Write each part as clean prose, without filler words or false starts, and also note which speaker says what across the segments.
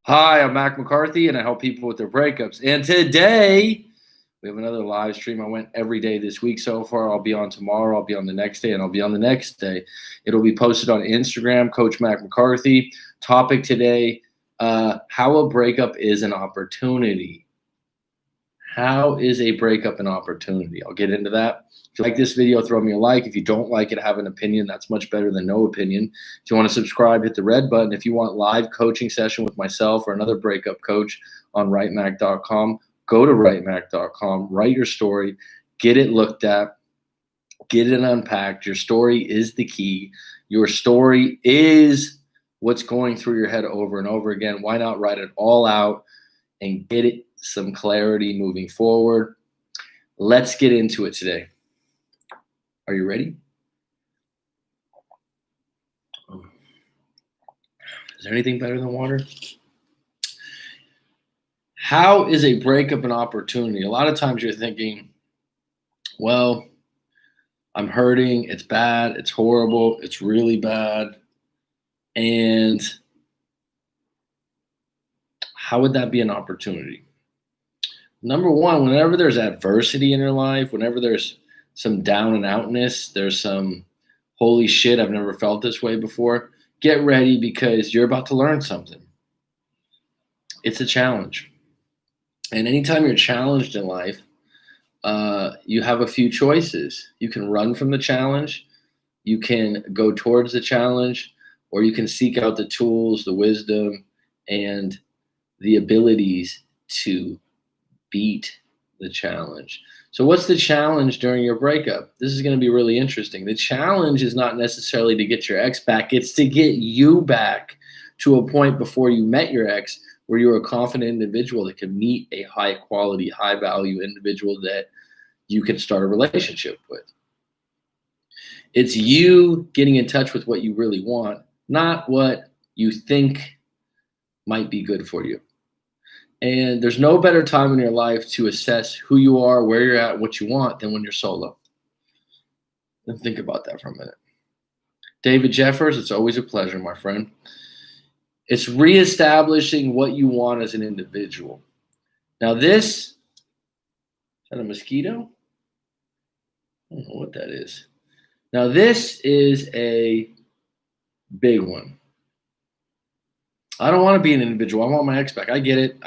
Speaker 1: Hi, I'm Mac McCarthy, and I help people with their breakups. And today, we have another live stream. I went every day this week so far. I'll be on tomorrow, I'll be on the next day, and I'll be on the next day. It'll be posted on Instagram, Coach Mac McCarthy. Topic today, how a breakup is an opportunity. How is a breakup an opportunity? I'll get into that. If you like this video, throw me a like. If you don't like it, have an opinion. That's much better than no opinion. If you want to subscribe, hit the red button. If you want live coaching session with myself or another breakup coach on writemac.com, go to writemac.com, write your story, get it looked at, get it unpacked. Your story is the key. Your story is what's going through your head over and over again. Why not write it all out and get it some clarity moving forward? Let's get into it today. Are you ready? Is there anything better than water? How is a breakup an opportunity? A lot of times you're thinking, well, I'm hurting, it's bad, it's horrible, it's really bad. And how would that be an opportunity? Number one, whenever there's adversity in your life, whenever there's some down and outness, there's some holy shit, I've never felt this way before, get ready because you're about to learn something. It's a challenge. And anytime you're challenged in life, you have a few choices. You can run from the challenge, you can go towards the challenge, or you can seek out the tools, the wisdom, and the abilities to beat the challenge. So what's the challenge during your breakup? This is going to be really interesting. The challenge is not necessarily to get your ex back. It's to get you back to a point before you met your ex where you're a confident individual that can meet a high quality, high value individual that you can start a relationship with. It's you getting in touch with what you really want, not what you think might be good for you. And there's no better time in your life to assess who you are, where you're at, what you want than when you're solo. And think about that for a minute. David Jeffers, it's always a pleasure, my friend. It's reestablishing what you want as an individual. Now this, is that a mosquito? I don't know what that is. Now this is a big one. I don't want to be an individual. I want my ex back. I get it.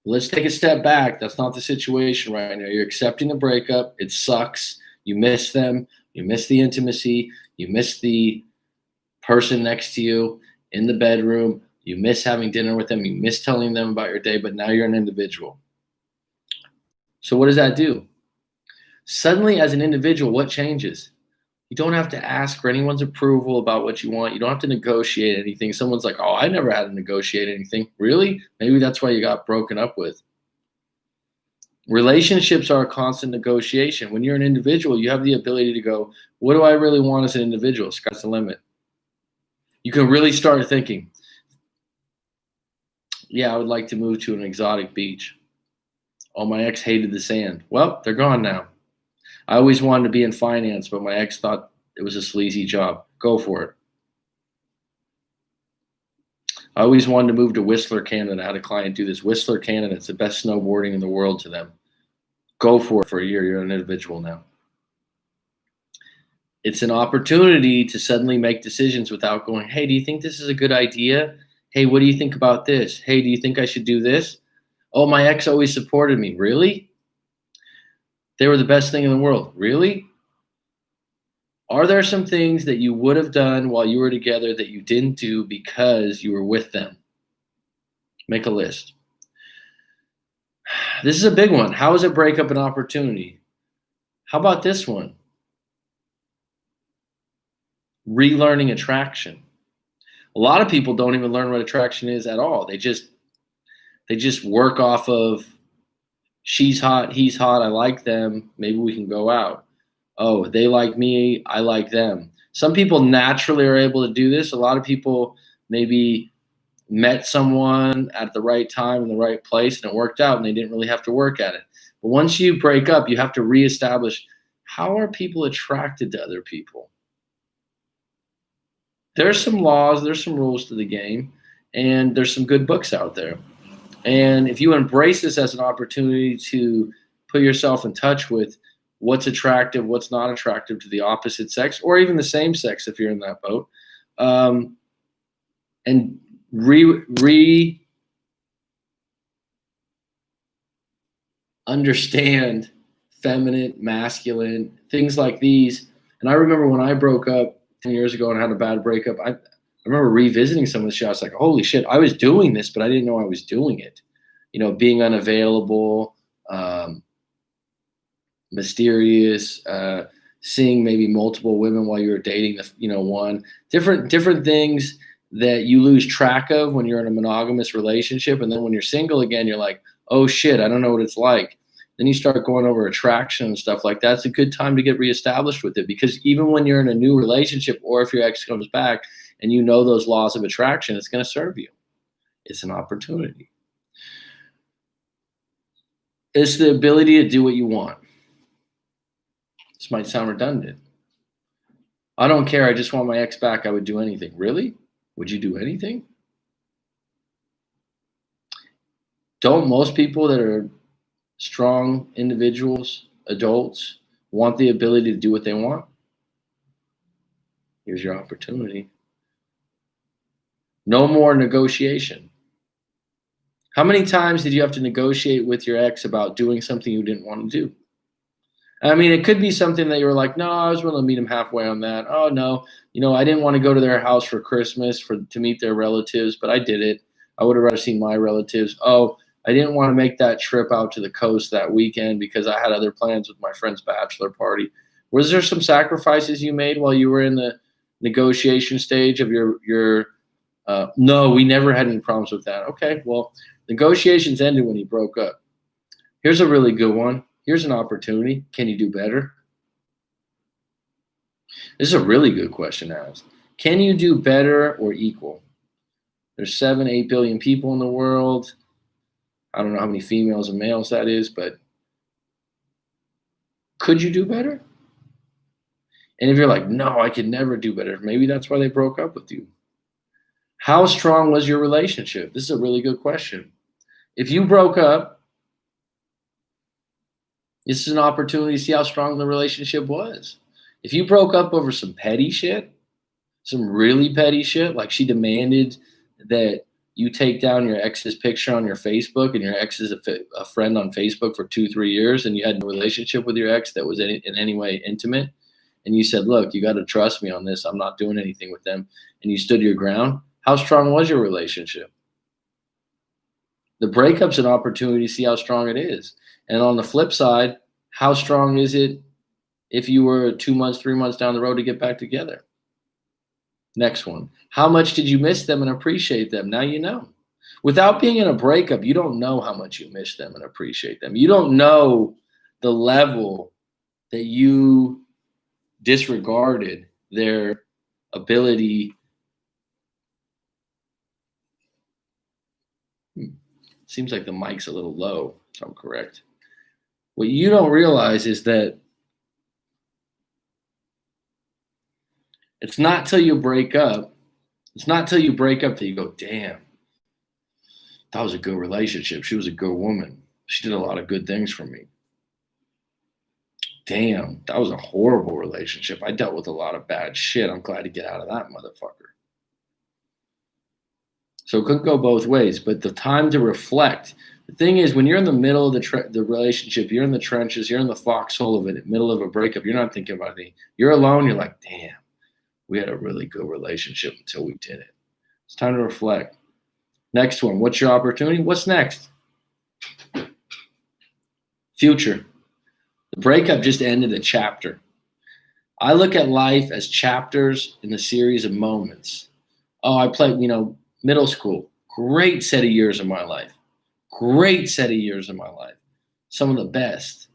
Speaker 1: Let's take a step back. That's not the situation right now. You're accepting the breakup. It sucks. You miss them. You miss the intimacy. You miss the person next to you in the bedroom. You miss having dinner with them. You miss telling them about your day, but now you're an individual. So what does that do? Suddenly, as an individual, what changes? You don't have to ask for anyone's approval about what you want. You don't have to negotiate anything. Someone's like, oh, I never had to negotiate anything. Really? Maybe that's why you got broken up with. Relationships are a constant negotiation. When you're an individual, you have the ability to go, what do I really want as an individual? Sky's the limit. You can really start thinking, yeah, I would like to move to an exotic beach. Oh, my ex hated the sand. Well, they're gone now. I always wanted to be in finance, but my ex thought it was a sleazy job. Go for it. I always wanted to move to Whistler, Canada. I had a client do this. Whistler, Canada, it's the best snowboarding in the world to them. Go for it for a year. You're an individual now. It's an opportunity to suddenly make decisions without going, hey, do you think this is a good idea? Hey, what do you think about this? Hey, do you think I should do this? Oh, my ex always supported me. Really? They were the best thing in the world. Really? Are there some things that you would have done while you were together that you didn't do because you were with them? Make a list. This is a big one. How is a breakup an opportunity? How about this one? Relearning attraction. A lot of people don't even learn what attraction is at all. They just work off of she's hot, he's hot, I like them, maybe we can go out. Oh, they like me, I like them. Some people naturally are able to do this. A lot of people maybe met someone at the right time in the right place and it worked out and they didn't really have to work at it. But once you break up, you have to reestablish, how are people attracted to other people? There's some laws, there's some rules to the game, and there's some good books out there. And if you embrace this as an opportunity to put yourself in touch with what's attractive, what's not attractive to the opposite sex, or even the same sex if you're in that boat, and understand feminine, masculine, things like these. And I remember when I broke up 10 years ago and had a bad breakup, I remember revisiting some of the shit. I was like, holy shit, I was doing this, but I didn't know I was doing it. Being unavailable, mysterious, seeing maybe multiple women while you were dating one, different things that you lose track of when you're in a monogamous relationship. And then when you're single again, you're like, oh shit, I don't know what it's like. Then you start going over attraction and stuff like that. It's a good time to get reestablished with it, because even when you're in a new relationship, or if your ex comes back and you know those laws of attraction, it's going to serve you. It's an opportunity. It's the ability to do what you want. This might sound redundant. I don't care. I just want my ex back. I would do anything. Really? Would you do anything? Don't most people that are strong individuals, adults, want the ability to do what they want? Here's your opportunity. No more negotiation. How many times did you have to negotiate with your ex about doing something you didn't want to do? I mean, it could be something that you were like, no, I was willing to meet him halfway on that. Oh, no, I didn't want to go to their house for Christmas to meet their relatives, but I did it. I would have rather seen my relatives. Oh, I didn't want to make that trip out to the coast that weekend because I had other plans with my friend's bachelor party. Was there some sacrifices you made while you were in the negotiation stage of your no, we never had any problems with that. Okay, well, negotiations ended when you broke up. Here's a really good one. Here's an opportunity. Can you do better? This is a really good question to ask. Can you do better or equal? There's 7-8 billion people in the world. I don't know how many females and males that is, but could you do better? And if you're like, no, I could never do better, maybe that's why they broke up with you. How strong was your relationship? This is a really good question. If you broke up, this is an opportunity to see how strong the relationship was. If you broke up over some petty shit, some really petty shit, like she demanded that you take down your ex's picture on your Facebook, and your ex is a friend on Facebook for 2-3 years, and you had no relationship with your ex that was in any way intimate, and you said, look, you got to trust me on this. I'm not doing anything with them. And you stood your ground. How strong was your relationship? The breakup's an opportunity to see how strong it is. And on the flip side, how strong is it if you were 2 months, 3 months down the road to get back together? Next one. How much did you miss them and appreciate them? Now you know. Without being in a breakup, you don't know how much you miss them and appreciate them. You don't know the level that you disregarded their ability. Seems like the mic's a little low, if I'm correct. What you don't realize is that it's not till you break up. It's not till you break up that you go, damn, that was a good relationship. She was a good woman. She did a lot of good things for me. Damn, that was a horrible relationship. I dealt with a lot of bad shit. I'm glad to get out of that motherfucker. So it couldn't go both ways, but the time to reflect. The thing is, when you're in the middle of the relationship, you're in the trenches, you're in the foxhole of it, middle of a breakup, you're not thinking about anything. You're alone, you're like, damn, we had a really good relationship until we did it. It's time to reflect. Next one, what's your opportunity? What's next? Future. The breakup just ended a chapter. I look at life as chapters in a series of moments. Oh, I played, middle school. Great set of years of my life. Great set of years of my life. Some of the best.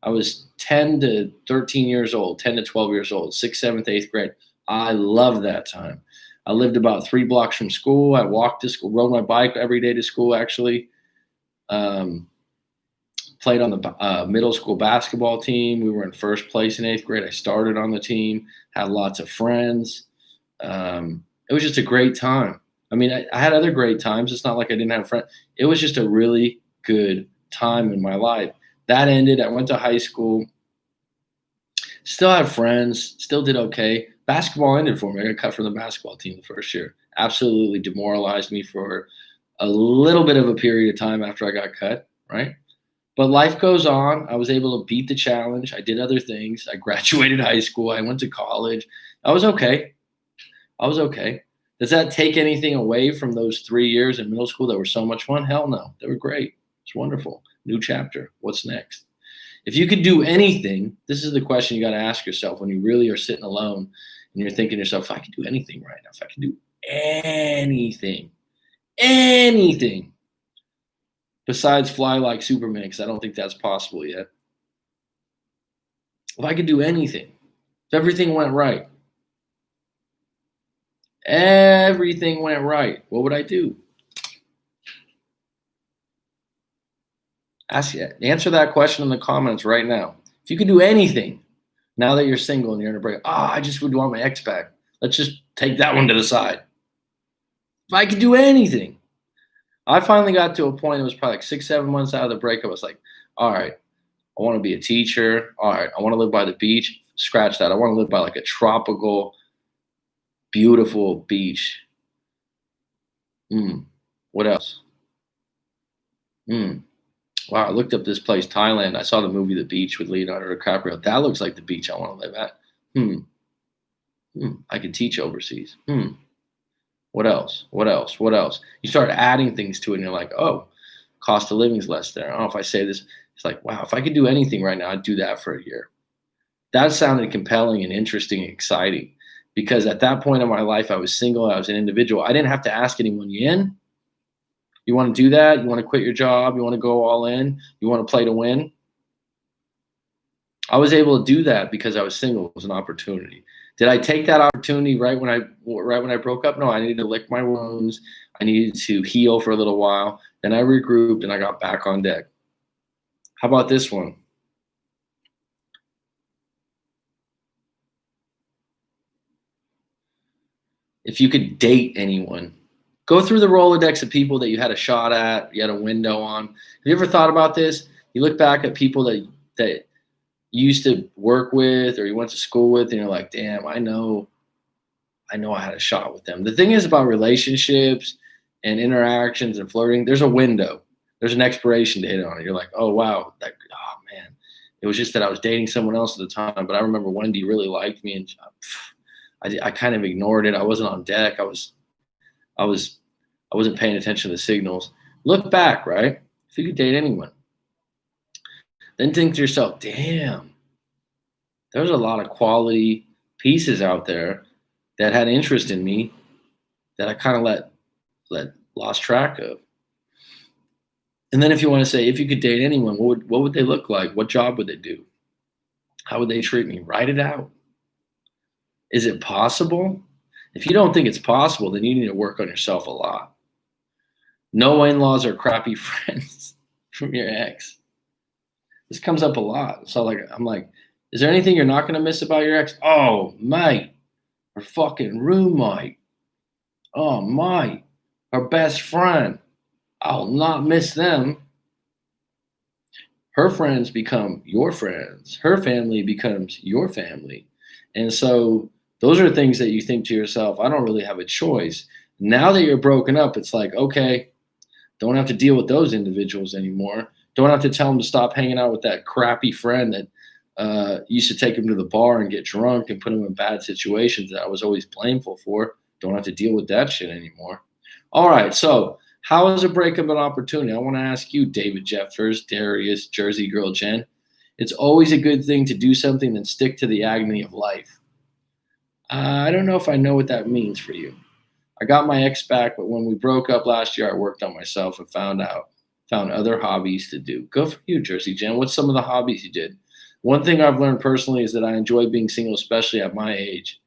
Speaker 1: I was 10 to 13 years old, 10 to 12 years old, 6th, 7th, 8th grade. I loved that time. I lived about 3 blocks from school. I walked to school, rode my bike every day to school, actually. Played on the middle school basketball team. We were in first place in 8th grade. I started on the team, had lots of friends. It was just a great time. I mean, I had other great times. It's not like I didn't have friends. It was just a really good time in my life. That ended. I went to high school. Still had friends. Still did okay. Basketball ended for me. I got cut from the basketball team the first year. Absolutely demoralized me for a little bit of a period of time after I got cut. Right. But life goes on. I was able to beat the challenge. I did other things. I graduated high school. I went to college. I was okay. I was okay. Does that take anything away from those 3 years in middle school that were so much fun? Hell no. They were great. It's wonderful. New chapter. What's next? If you could do anything, this is the question you got to ask yourself when you really are sitting alone and you're thinking to yourself, if I could do anything right now, if I could do anything besides fly like Superman, because I don't think that's possible yet. If I could do anything, if everything went right, what would I do? Answer that question in the comments right now. If you could do anything, now that you're single and you're in a break, I just would want my ex back. Let's just take that one to the side. If I could do anything, I finally got to a point, it was probably like 6-7 months out of the breakup. I was like, all right, I want to be a teacher. All right, I want to live by the beach. Scratch that. I want to live by like a tropical, beautiful beach. What else? Wow, I looked up this place, Thailand. I saw the movie The Beach with Leonardo DiCaprio. That looks like the beach I want to live at. I could teach overseas. What else? You start adding things to it, and you're like, oh, cost of living's less there. I don't know if I say this. It's like, wow, if I could do anything right now, I'd do that for a year. That sounded compelling and interesting and exciting because at that point in my life, I was single. I was an individual. I didn't have to ask anyone, you in? You want to do that? You want to quit your job? You want to go all in? You want to play to win? I was able to do that because I was single. It was an opportunity. Did I take that opportunity right when I broke up? No, I needed to lick my wounds. I needed to heal for a little while. Then I regrouped and I got back on deck. How about this one? If you could date anyone, go through the Rolodex of people that you had a shot at, you had a window on. Have you ever thought about this? You look back at people that you used to work with or you went to school with, and you're like, damn, I know I had a shot with them. The thing is about relationships and interactions and flirting, there's a window. There's an expiration date on it. You're like, oh, wow. Oh, man. It was just that I was dating someone else at the time, but I remember Wendy really liked me, and I kind of ignored it. I wasn't on deck. I wasn't paying attention to the signals. Look back, right? If you could date anyone, then think to yourself, damn, there's a lot of quality pieces out there that had interest in me that I kind of lost track of. And then if you want to say, if you could date anyone, what would they look like? What job would they do? How would they treat me? Write it out. Is it possible? If you don't think it's possible, then you need to work on yourself a lot. No in-laws are crappy friends from your ex. This comes up a lot. So I'm like, is there anything you're not going to miss about your ex? Oh, mate, her fucking roommate. Oh, mate, her best friend. I'll not miss them. Her friends become your friends. Her family becomes your family. And so those are things that you think to yourself, I don't really have a choice. Now that you're broken up, it's like, okay, don't have to deal with those individuals anymore. Don't have to tell them to stop hanging out with that crappy friend that used to take him to the bar and get drunk and put him in bad situations that I was always blameful for. Don't have to deal with that shit anymore. All right, so how is a breakup an opportunity? I want to ask you, David Jeffers, Darius, Jersey Girl Jen. It's always a good thing to do something than stick to the agony of life. I don't know if I know what that means for you. I got my ex back, but when we broke up last year, I worked on myself and found other hobbies to do. Go for you, Jersey Jen. What's some of the hobbies you did? One thing I've learned personally is that I enjoy being single, especially at my age.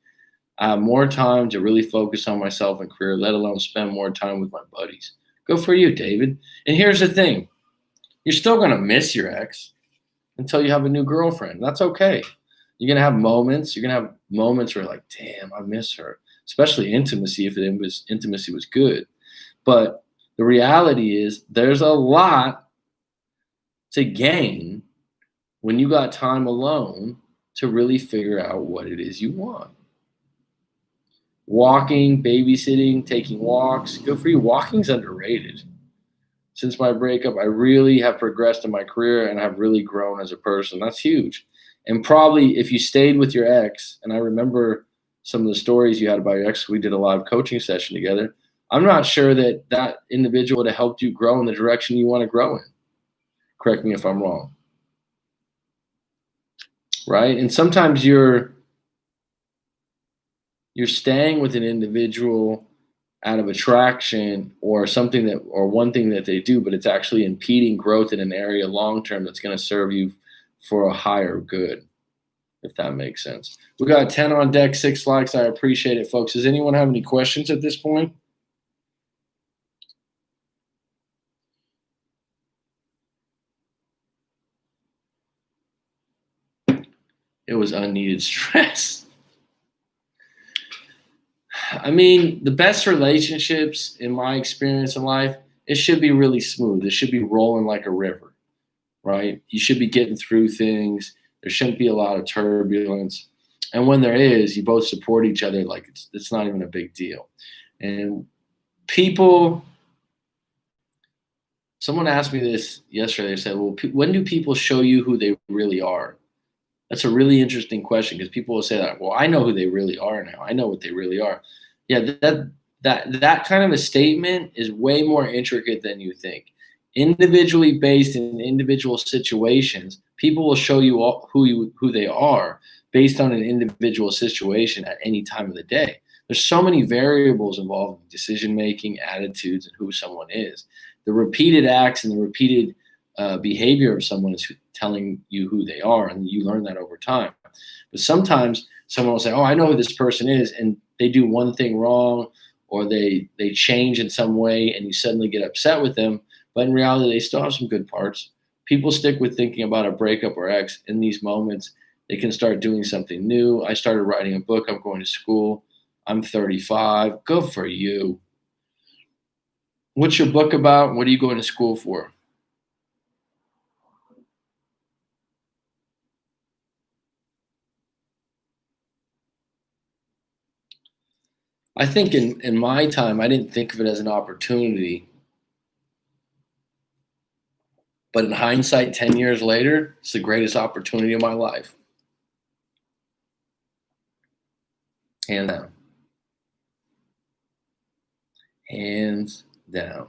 Speaker 1: I have more time to really focus on myself and career, let alone spend more time with my buddies. Go for you, David. And here's the thing. You're still going to miss your ex until you have a new girlfriend. That's okay. You're going to have moments. You're going to have moments where you're like, damn, I miss her. especially intimacy, if intimacy was good. But the reality is there's a lot to gain when you got time alone to really figure out what it is you want. Walking, babysitting, taking walks, good for you. Walking's underrated. Since my breakup, I really have progressed in my career and I've really grown as a person. That's huge. And probably if you stayed with your ex, and I remember some of the stories you had about your ex, we did a live coaching session together. I'm not sure that that individual would have helped you grow in the direction you want to grow in. Correct me if I'm wrong. Right? And sometimes you're staying with an individual out of attraction or something that, or one thing that they do, but it's actually impeding growth in an area long term that's going to serve you for a higher good, if that makes sense. We got 10 on deck, 6 likes. I appreciate it, folks. Does anyone have any questions at this point? It was unneeded stress. I mean, the best relationships, in my experience in life, it should be really smooth. It should be rolling like a river, right? You should be getting through things. There shouldn't be a lot of turbulence. And when there is, you both support each other like it's not even a big deal. And someone asked me this yesterday. They said, well, when do people show you who they really are? That's a really interesting question because people will say that, well, I know who they really are now. I know what they really are. Yeah, that kind of a statement is way more intricate than you think. Individually based in individual situations, people will show you who they are based on an individual situation at any time of the day. There's so many variables involved in decision making, attitudes, and who someone is. The repeated acts and the repeated behavior of someone is telling you who they are, and you learn that over time. But sometimes someone will say, oh, I know who this person is, and they do one thing wrong, or they change in some way, and you suddenly get upset with them. But in reality, they still have some good parts. People stick with thinking about a breakup or ex in these moments. They can start doing something new. I started writing a book. I'm going to school. I'm 35. Good for you. What's your book about? What are you going to school for? I think in my time, I didn't think of it as an opportunity. But in hindsight, 10 years later, it's the greatest opportunity of my life. Hands down. Hands down.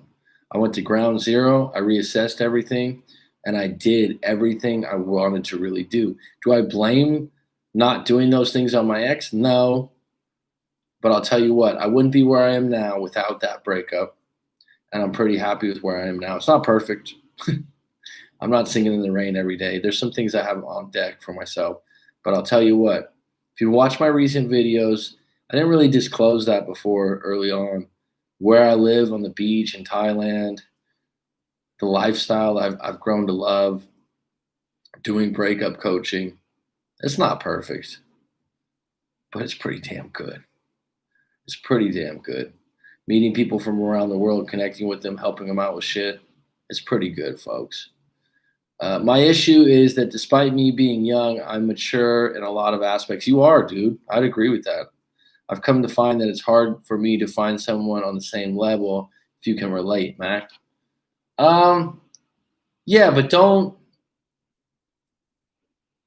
Speaker 1: I went to ground zero. I reassessed everything, and I did everything I wanted to really do. Do I blame not doing those things on my ex? No. But I'll tell you what, I wouldn't be where I am now without that breakup. And I'm pretty happy with where I am now. It's not perfect. I'm not singing in the rain every day. There's some things I have on deck for myself. But I'll tell you what, if you watch my recent videos, I didn't really disclose that before early on. Where I live on the beach in Thailand, the lifestyle I've grown to love, doing breakup coaching. It's not perfect, but it's pretty damn good. It's pretty damn good. Meeting people from around the world, connecting with them, helping them out with shit. It's pretty good, folks. My issue is that despite me being young, I'm mature in a lot of aspects. You are, dude. I'd agree with that. I've come to find that it's hard for me to find someone on the same level if you can relate, Mac. Yeah, but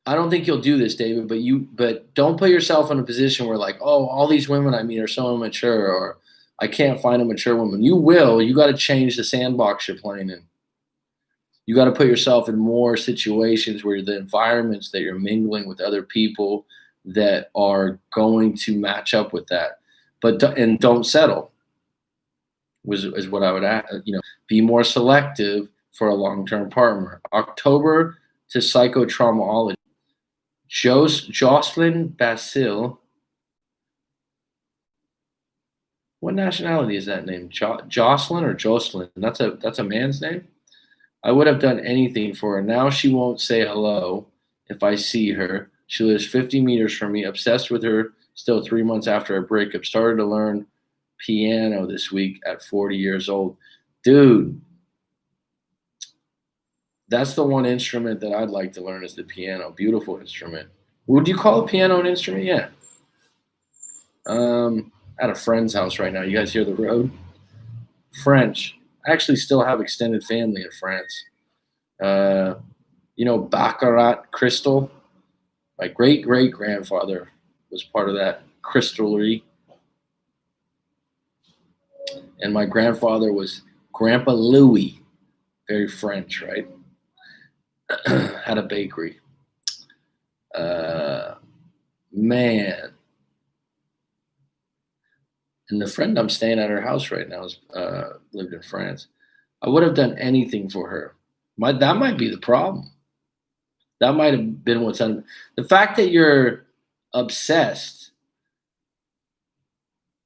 Speaker 1: I don't think you'll do this, David, but don't put yourself in a position where like, oh, all these women I meet are so immature, or I can't find a mature woman. You will. You got to change the sandbox you're playing in. You got to put yourself in more situations where the environments that you're mingling with other people that are going to match up with that. And don't settle. Is what I would add. Be more selective for a long-term partner. October to psychotraumology. Jocelyn Basil. What nationality is that name? Jocelyn or Jocelyn? That's a man's name? I would have done anything for her. Now she won't say hello if I see her. She lives 50 meters from me, obsessed with her still 3 months after a breakup. Started to learn piano this week at 40 years old. Dude, that's the one instrument that I'd like to learn is the piano. Beautiful instrument. Would you call a piano an instrument? Yeah. At a friend's house right now. You guys hear the road? French. I actually still have extended family in France. Uh, Baccarat crystal. My great great grandfather was part of that crystallery, and my grandfather was Grandpa Louis, very French, right? Had a bakery. Uh, Man, and the friend I'm staying at her house right now is lived in France. I would have done anything for her. That might be the problem. That might have been what's on the fact that obsessed.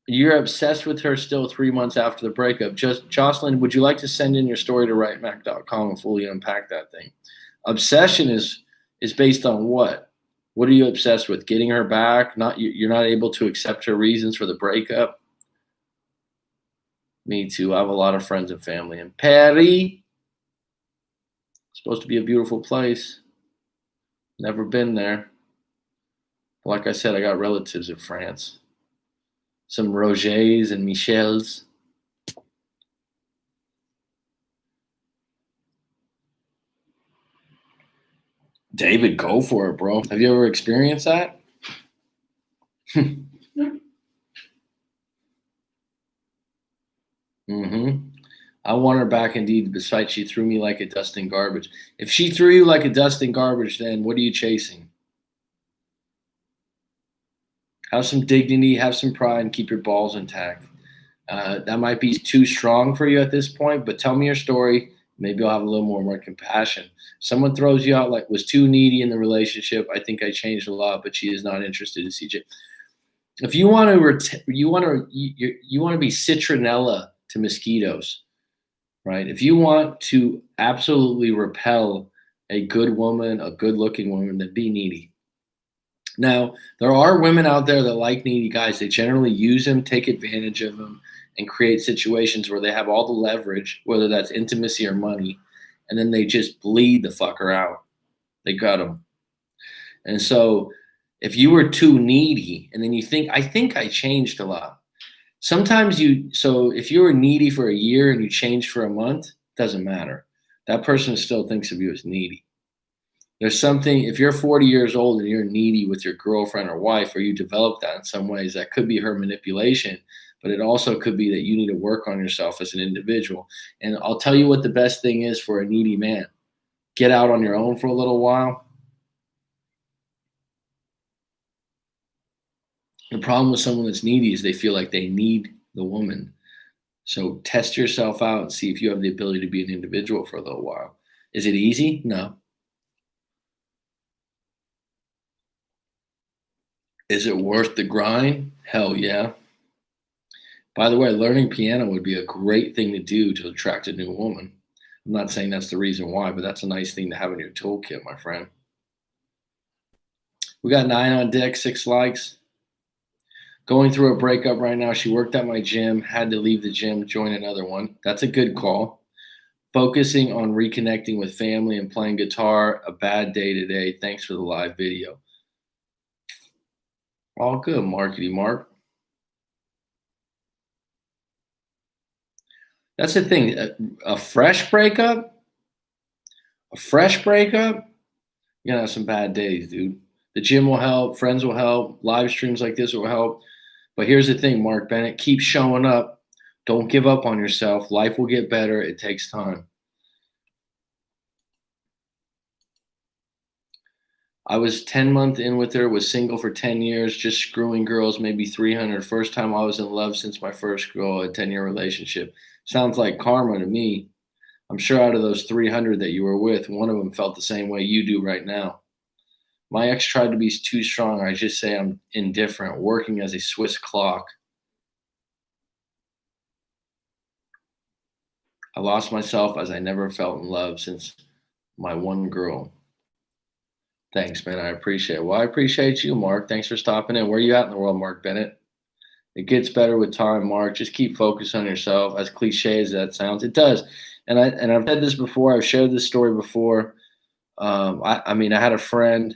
Speaker 1: You're obsessed with her still 3 months after the breakup. Just Jocelyn, would you like to send in your story to writemac.com and fully unpack that thing? Obsession is based on what? What are you obsessed with? Getting her back? You're not able to accept her reasons for the breakup. Me too. I have a lot of friends and family in Paris. Supposed to be a beautiful place. Never been there. Like I said, I got relatives in France. Some Rogers and Michels. David, go for it, bro. Have you ever experienced that? Mm-hmm. I want her back indeed, besides she threw me like a dust in garbage. If she threw you like a dust in garbage, then what are you chasing? Have some dignity, have some pride, and keep your balls intact. That might be too strong for you at this point, but tell me your story. Maybe I'll have a little more compassion. Someone throws you out like was too needy in the relationship. I think I changed a lot, but she is not interested in CJ. If you want to, you want to be citronella to mosquitoes, right? If you want to absolutely repel a good woman, a good-looking woman, then be needy. Now, there are women out there that like needy guys. They generally use them, take advantage of them, and create situations where they have all the leverage, whether that's intimacy or money, and then they just bleed the fucker out. They got them. And so if you were too needy and then you think, I think I changed a lot. Sometimes so if you were needy for a year and you changed for a month, doesn't matter. That person still thinks of you as needy. There's something, if you're 40 years old and you're needy with your girlfriend or wife, or you develop that in some ways, that could be her manipulation, but it also could be that you need to work on yourself as an individual. And I'll tell you what the best thing is for a needy man. Get out on your own for a little while. The problem with someone that's needy is they feel like they need the woman. So test yourself out and see if you have the ability to be an individual for a little while. Is it easy? No. Is it worth the grind? Hell yeah. By the way, learning piano would be a great thing to do to attract a new woman. I'm not saying that's the reason why, but that's a nice thing to have in your toolkit, my friend. We got 9 on deck, 6 likes. Going through a breakup right now. She worked at my gym, had to leave the gym, join another one. That's a good call. Focusing on reconnecting with family and playing guitar. A bad day today. Thanks for the live video. All good, Markety Mark. That's the thing. A fresh breakup? A fresh breakup? You're going to have some bad days, dude. The gym will help. Friends will help. Live streams like this will help. But here's the thing, Mark Bennett. Keep showing up. Don't give up on yourself. Life will get better. It takes time. I was 10 months in with her, was single for 10 years, just screwing girls, maybe 300. First time I was in love since my first girl, a 10-year relationship. Sounds like karma to me. I'm sure out of those 300 that you were with, one of them felt the same way you do right now. My ex tried to be too strong. I just say I'm indifferent, working as a Swiss clock. I lost myself as I never felt in love since my one girl. Thanks, man. I appreciate it. Well, I appreciate you, Mark. Thanks for stopping in. Where are you at in the world, Mark Bennett? It gets better with time, Mark. Just keep focused on yourself. As cliche as that sounds, it does. And I've said this before. I've shared this story before. I mean, I had a friend,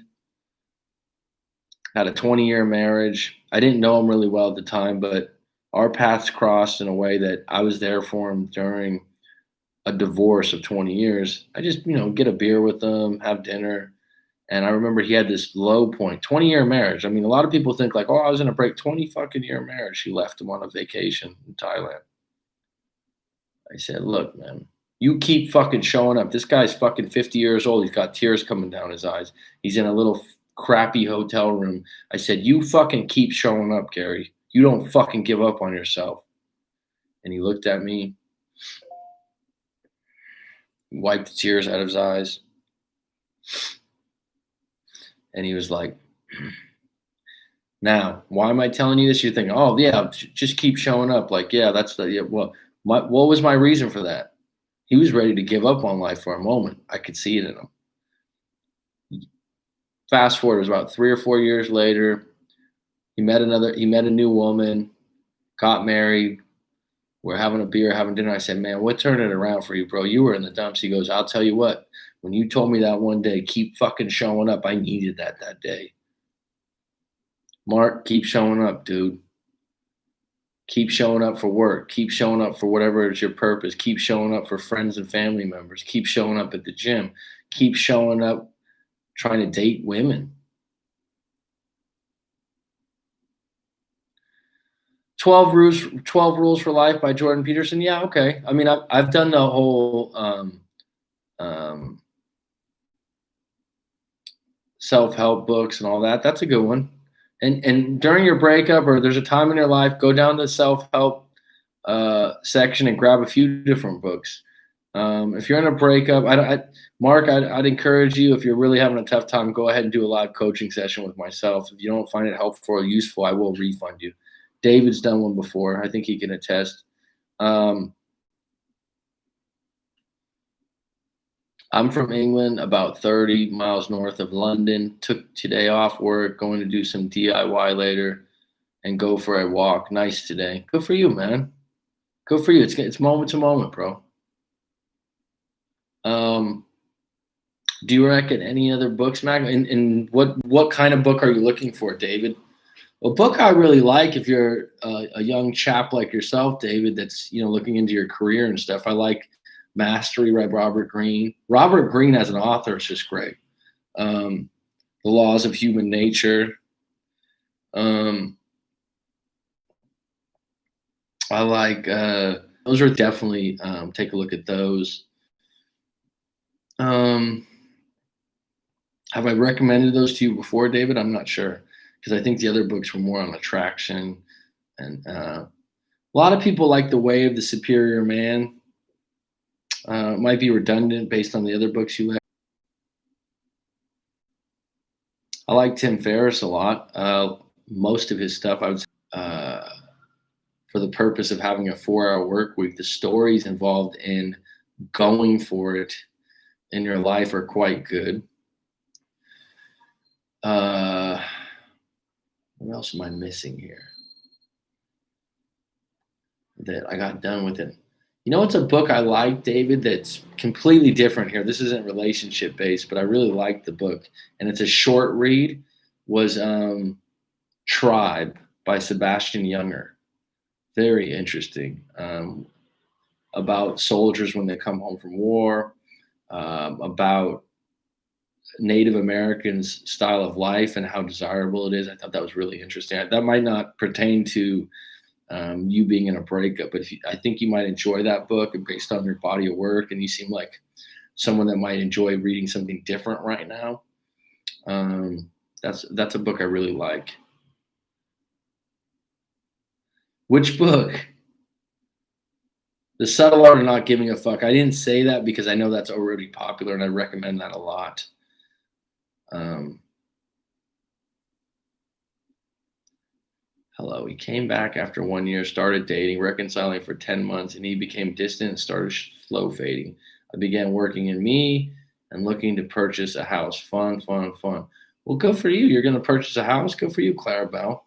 Speaker 1: had a 20-year marriage. I didn't know him really well at the time, but our paths crossed in a way that I was there for him during a divorce of 20 years. I just, get a beer with him, have dinner. And I remember he had this low point, 20-year marriage. I mean, a lot of people think like, oh, I was in a break, 20 fucking year marriage. He left him on a vacation in Thailand. I said, look, man, you keep fucking showing up. This guy's fucking 50 years old. He's got tears coming down his eyes. He's in a little crappy hotel room. I said, you fucking keep showing up, Gary. You don't fucking give up on yourself. And he looked at me, wiped the tears out of his eyes. And he was like, now, why am I telling you this? You're thinking, oh, yeah, just keep showing up. Like, yeah, what was my reason for that? He was ready to give up on life for a moment. I could see it in him. Fast forward, it was about 3 or 4 years later. He met a new woman, got married. We're having a beer, having dinner. I said, man, what turned it around for you, bro? You were in the dumps. He goes, I'll tell you what, when you told me that one day, keep fucking showing up, I needed that day. Mark, keep showing up, dude. Keep showing up for work. Keep showing up for whatever is your purpose. Keep showing up for friends and family members. Keep showing up at the gym. Keep showing up trying to date women. 12 rules for life by Jordan Peterson. Yeah, okay. I mean, I've done the whole self-help books and all that. That's a good one. And during your breakup, or there's a time in your life, go down the self-help section and grab a few different books. If you're in a breakup, Mark, I'd encourage you, if you're really having a tough time, go ahead and do a live coaching session with myself. If you don't find it helpful or useful, I will refund you. David's done one before. I think he can attest. I'm from England, about 30 miles north of London. Took today off work, going to do some DIY later and go for a walk. Nice today. Good for you, man. Good for you. It's moment to moment, bro. Do you reckon any other books, Mac? And what kind of book are you looking for, David? A book I really like, if you're a young chap like yourself, David, that's looking into your career and stuff. I like Mastery by Robert Greene. Robert Greene as an author is just great. The Laws of Human Nature. I like those are definitely take a look at those. Have I recommended those to you before, David? I'm not sure, because I think the other books were more on attraction, and a lot of people like The Way of the Superior Man. It might be redundant based on the other books you like. I like Tim Ferriss a lot. Most of his stuff, I would say, for the purpose of having a 4-hour work week, the stories involved in going for it in your life are quite good. What else am I missing here that I got done with it? It's a book I like, David, that's completely different here. This isn't relationship based, but I really liked the book, and it's a short read. Was Tribe by Sebastian Junger. Very interesting, about soldiers when they come home from war, about Native Americans' style of life and how desirable it is. I thought that was really interesting. That might not pertain to you being in a breakup, but I think you might enjoy that book, and based on your body of work, and you seem like someone that might enjoy reading something different right now. That's a book I really like. Which book? The Subtle Art of Not Giving a Fuck. I didn't say that because I know that's already popular, and I recommend that a lot. Hello. He came back after 1 year, started dating, reconciling for 10 months, and he became distant and started slow fading. I began working in me, and looking to purchase a house. Fun, fun, fun. Well, good for you. You're going to purchase a house. Good for you, Clarabelle.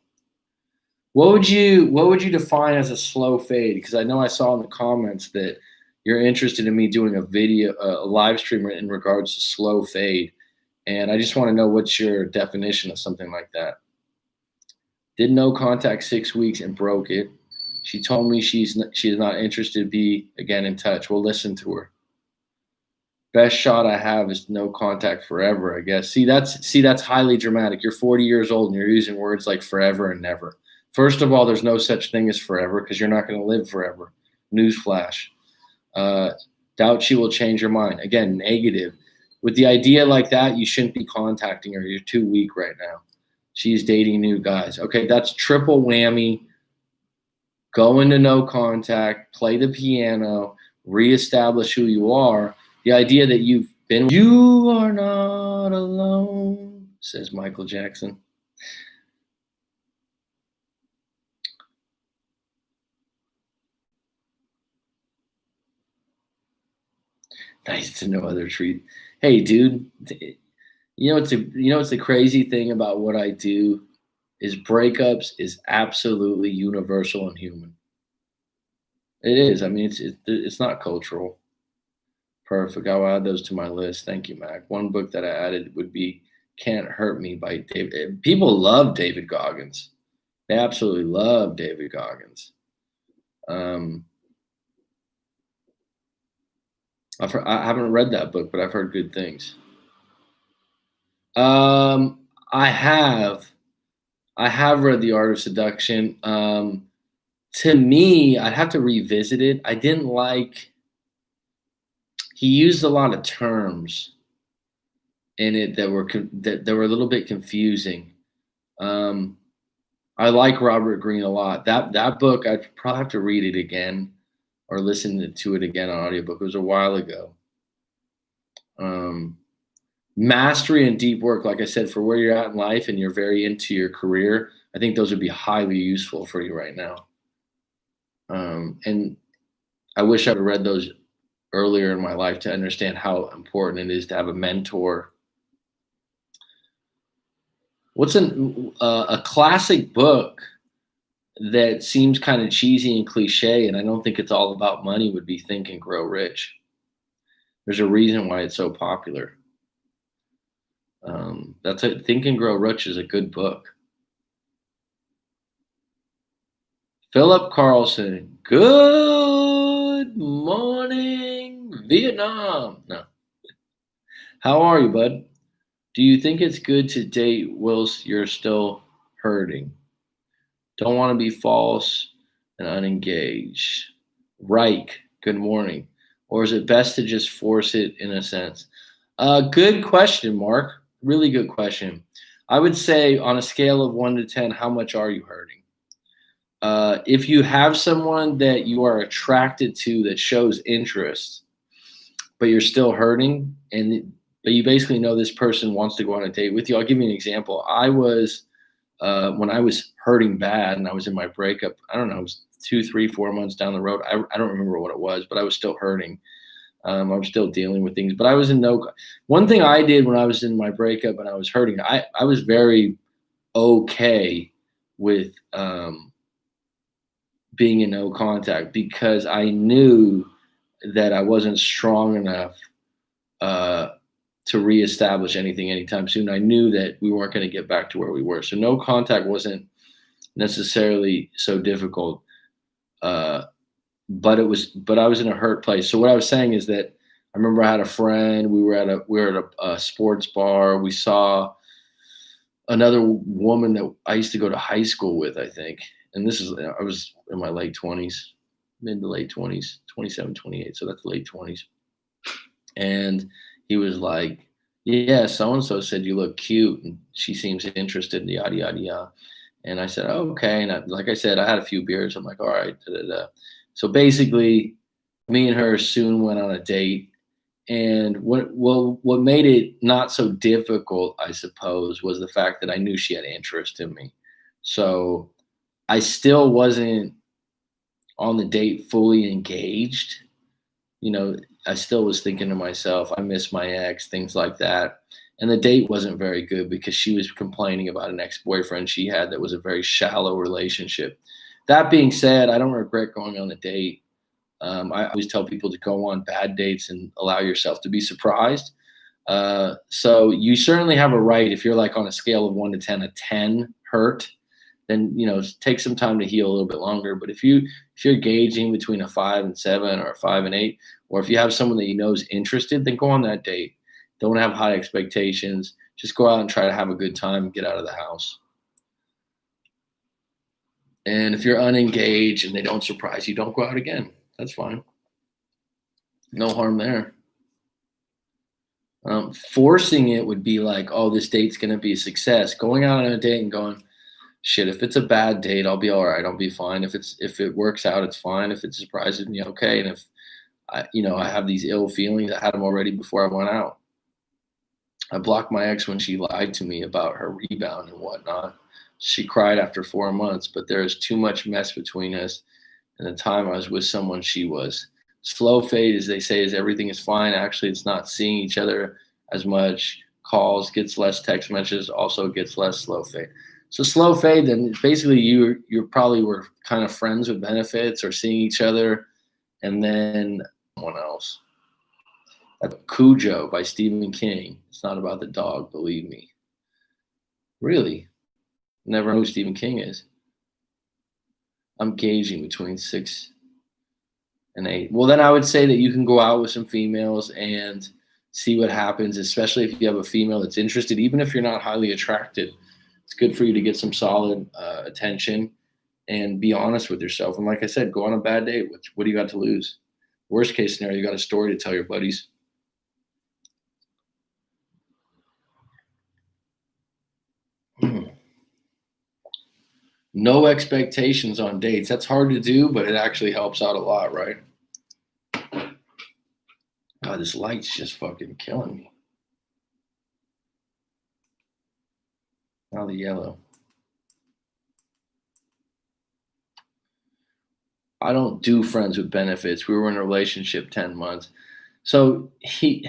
Speaker 1: What would you define as a slow fade? Because I know I saw in the comments that you're interested in me doing a video, a live stream in regards to slow fade, and I just want to know what's your definition of something like that. Did no contact 6 weeks and broke it. She told me she's not interested to be again in touch. We'll listen to her. Best shot I have is no contact forever, I guess. See, that's highly dramatic. You're 40 years old and you're using words like forever and never. First of all, there's no such thing as forever because you're not going to live forever. Newsflash. Doubt she will change her mind. Again, negative. With the idea like that, you shouldn't be contacting her. You're too weak right now. She's dating new guys. Okay, that's triple whammy. Go into no contact, play the piano, reestablish who you are. The idea that you are not alone, says Michael Jackson. Nice to know other treat. Hey, dude, what's the crazy thing about what I do is breakups is absolutely universal and human. It is. I mean, it's not cultural. Perfect. I'll add those to my list. Thank you, Mac. One book that I added would be Can't Hurt Me by David. People love David Goggins. They absolutely love David Goggins. I haven't read that book, but I've heard good things. I have read The Art of Seduction. To me, I'd have to revisit it. I didn't like. He used a lot of terms in it that were a little bit confusing. I like Robert Greene a lot. That book, I'd probably have to read it again or listen to it again on audiobook. It was a while ago. Mastery and deep work, like I said, for where you're at in life and you're very into your career, I think those would be highly useful for you right now. And I wish I would have read those earlier in my life to understand how important it is to have a mentor. What's a classic book that seems kind of cheesy and cliche, and I don't think it's all about money, would be Think and Grow Rich. There's a reason why it's so popular. That's it. Think and Grow Rich is a good book. Philip Carlson, good morning, Vietnam. No. How are you, bud? Do you think it's good to date whilst you're still hurting? Don't want to be false and unengaged. Reich, good morning. Or is it best to just force it in a sense? Good question, Mark. Really good question. I would say on a scale of 1 to 10, how much are you hurting? If you have someone that you are attracted to that shows interest, but you're still hurting, but you basically know this person wants to go on a date with you. I'll give you an example. I was, when I was hurting bad and I was in my breakup, I don't know, it was 2, 3, 4 months down the road. I don't remember what it was, but I was still hurting. I was still dealing with things, but I was in one thing I did when I was in my breakup and I was hurting, I was very okay with, being in no contact because I knew that I wasn't strong enough to reestablish anything anytime soon. I knew that we weren't going to get back to where we were. So no contact wasn't necessarily so difficult. But I was in a hurt place. So what I was saying is that I remember I had a friend, we were at a sports bar. We saw another woman that I used to go to high school with, I think. And I was in my late 20s, mid to late 20s, 27, 28. So that's late 20s. And he was like, yeah, so-and-so said you look cute and she seems interested in yada, yada, yada. And I said, oh, okay. And like I said, I had a few beers. I'm like, all right. Da, da, da. So basically, me and her soon went on a date. And what made it not so difficult, I suppose, was the fact that I knew she had interest in me. So I still wasn't on the date fully engaged. I still was thinking to myself, I miss my ex, things like that. And the date wasn't very good because she was complaining about an ex-boyfriend she had that was a very shallow relationship. That being said, I don't regret going on a date. I always tell people to go on bad dates and allow yourself to be surprised. So you certainly have a right if you're like on a scale of 1 to 10, a 10 hurt, then take some time to heal a little bit longer. But if you're gauging between a 5 and 7 or a 5 and 8, or if you have someone that you know is interested, then go on that date. Don't have high expectations. Just go out and try to have a good time and get out of the house. And if you're unengaged and they don't surprise you, don't go out again. That's fine. No harm there. Forcing it would be like, oh, this date's going to be a success. Going out on a date and going, shit, if it's a bad date, I'll be all right. I'll be fine. If it works out, it's fine. If it surprises me, okay. And if I have these ill feelings, I had them already before I went out. I blocked my ex when she lied to me about her rebound and whatnot. She cried after 4 months, but there is too much mess between us. And the time I was with someone she was. Slow fade, as they say, is everything is fine. Actually, it's not seeing each other as much. Calls, gets less text messages, also gets less slow fade. So slow fade, then basically you probably were kind of friends with benefits or seeing each other, and then someone else. Cujo by Stephen King. It's not about the dog, believe me. Really? Never know who Stephen King is. I'm gauging between 6 and 8. Well, then I would say that you can go out with some females and see what happens, especially if you have a female that's interested, even if you're not highly attracted. It's good for you to get some solid attention and be honest with yourself. And like I said, go on a bad date. What do you got to lose? Worst case scenario, you got a story to tell your buddies. No expectations on dates. That's hard to do, but it actually helps out a lot, right? God, this light's just fucking killing me. Now the yellow. I don't do friends with benefits. We were in a relationship 10 months. So he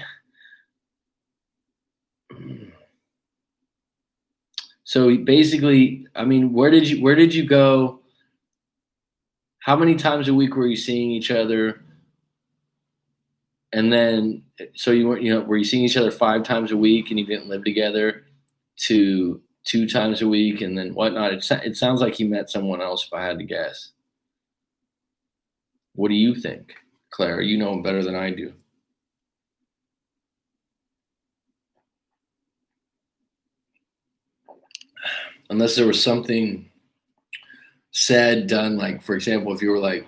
Speaker 1: basically, I mean, where did you go? How many times a week were you seeing each other? And then, so were you seeing each other 5 times a week and you didn't live together, to 2 times a week and then whatnot? It sounds like he met someone else, if I had to guess. What do you think, Claire? You know him better than I do. Unless there was something said, done, like, for example, if you were like,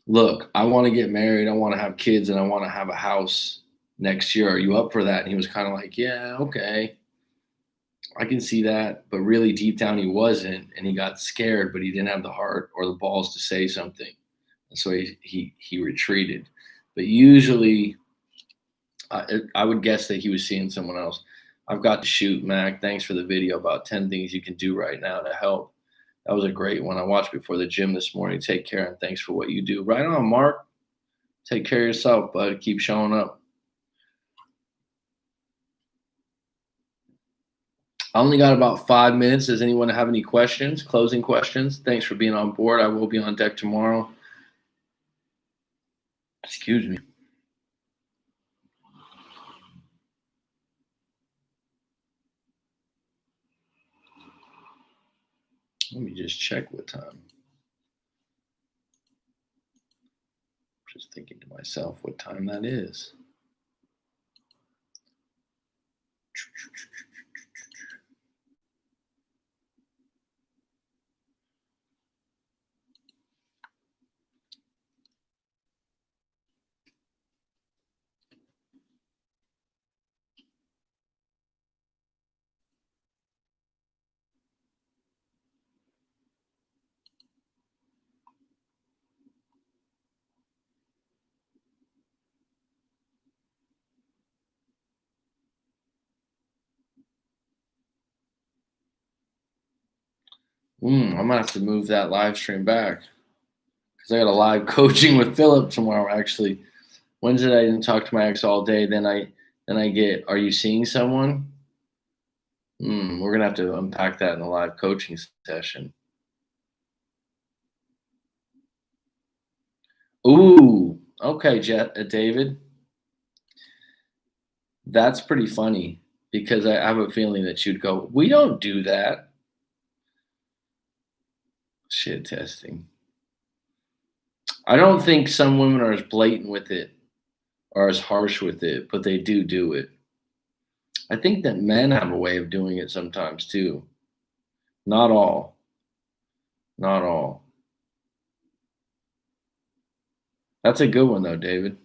Speaker 1: look, I want to get married, I want to have kids, and I want to have a house next year. Are you up for that? And he was kind of like, yeah, okay, I can see that. But really deep down, he wasn't. And he got scared, but he didn't have the heart or the balls to say something. And so he retreated. But usually, I would guess that he was seeing someone else. I've got to shoot, Mac. Thanks for the video about 10 things you can do right now to help. That was a great one. I watched before the gym this morning. Take care, and thanks for what you do. Right on, Mark. Take care of yourself, bud. Keep showing up. I only got about 5 minutes. Does anyone have any questions? Closing questions? Thanks for being on board. I will be on deck tomorrow. Excuse me. Let me just check what time. Just thinking to myself what time that is. I might have to move that live stream back because I got a live coaching with Philip tomorrow, actually. Wednesday I didn't talk to my ex all day. Then I get, are you seeing someone? We're gonna have to unpack that in a live coaching session. Ooh, okay, David. That's pretty funny because I have a feeling that you'd go, we don't do that. Shit testing. I don't think some women are as blatant with it or as harsh with it, but they do it. I think that men have a way of doing it sometimes too. Not all. Not all. That's a good one though, David.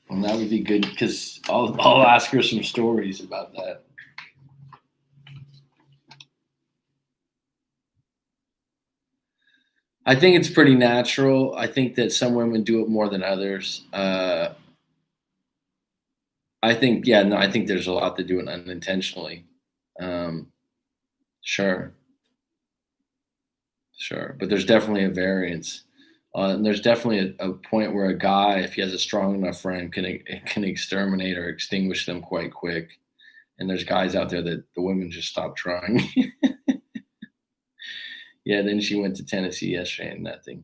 Speaker 1: And that would be good because I'll ask her some stories about that. I think it's pretty natural. I think that some women do it more than others. I think, yeah, no, I think there's a lot that do it unintentionally. Um, sure, sure, but there's definitely a variance, and there's definitely a point where a guy, if he has a strong enough friend, can exterminate or extinguish them quite quick. And there's guys out there that the women just stop trying. Yeah, then she went to Tennessee yesterday and nothing.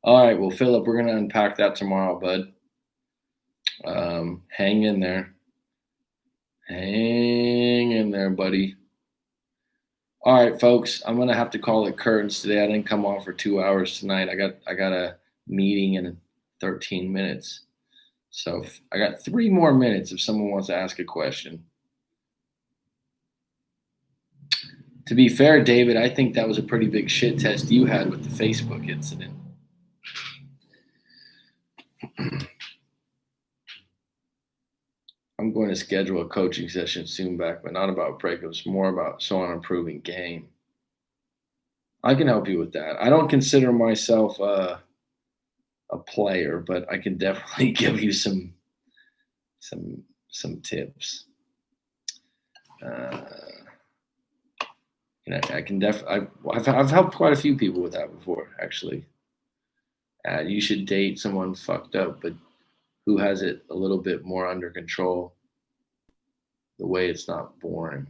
Speaker 1: All right, well, Philip, we're gonna unpack that tomorrow, bud. Hang in there. Hang in there, buddy. All right, folks, I'm gonna have to call it curtains today. I didn't come on for 2 hours tonight. I got a meeting in 13 minutes. So I got 3 more minutes if someone wants to ask a question. To be fair, David, I think that was a pretty big shit test you had with the Facebook incident. I'm going to schedule a coaching session soon back, but not about breakups, more about someone improving game. I can help you with that. I don't consider myself a player, but I can definitely give you some tips. I can I've helped quite a few people with that before, actually. You should date someone fucked up, but who has it a little bit more under control. The way it's not boring.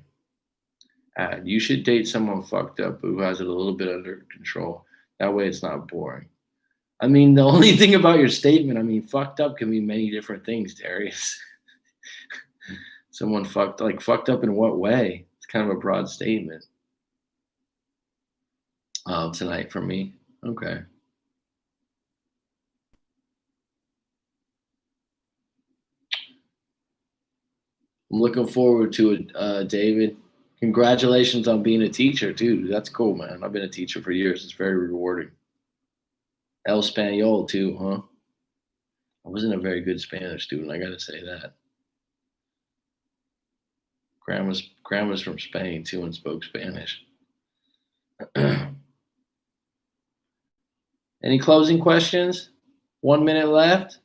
Speaker 1: You should date someone fucked up, but who has it a little bit under control. That way it's not boring. I mean, the only thing about your statement, I mean, fucked up can mean many different things, Darius. Someone fucked up in what way? It's kind of a broad statement. Tonight for me. Okay. I'm looking forward to it, David. Congratulations on being a teacher, too. That's cool, man. I've been a teacher for years. It's very rewarding. El Spaniol, too, huh? I wasn't a very good Spanish student, I gotta say that. Grandma's from Spain, too, and spoke Spanish. Any closing questions? 1 minute left.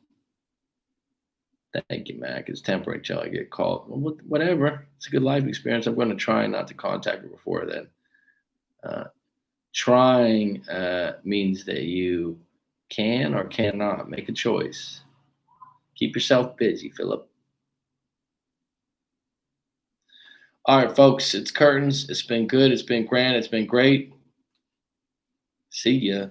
Speaker 1: Thank you, Mac. It's temporary until I get called. Well, whatever. It's a good life experience. I'm going to try not to contact her before then. Trying means that you can or cannot make a choice. Keep yourself busy, Philip. All right, folks. It's curtains. It's been good. It's been grand. It's been great. See ya.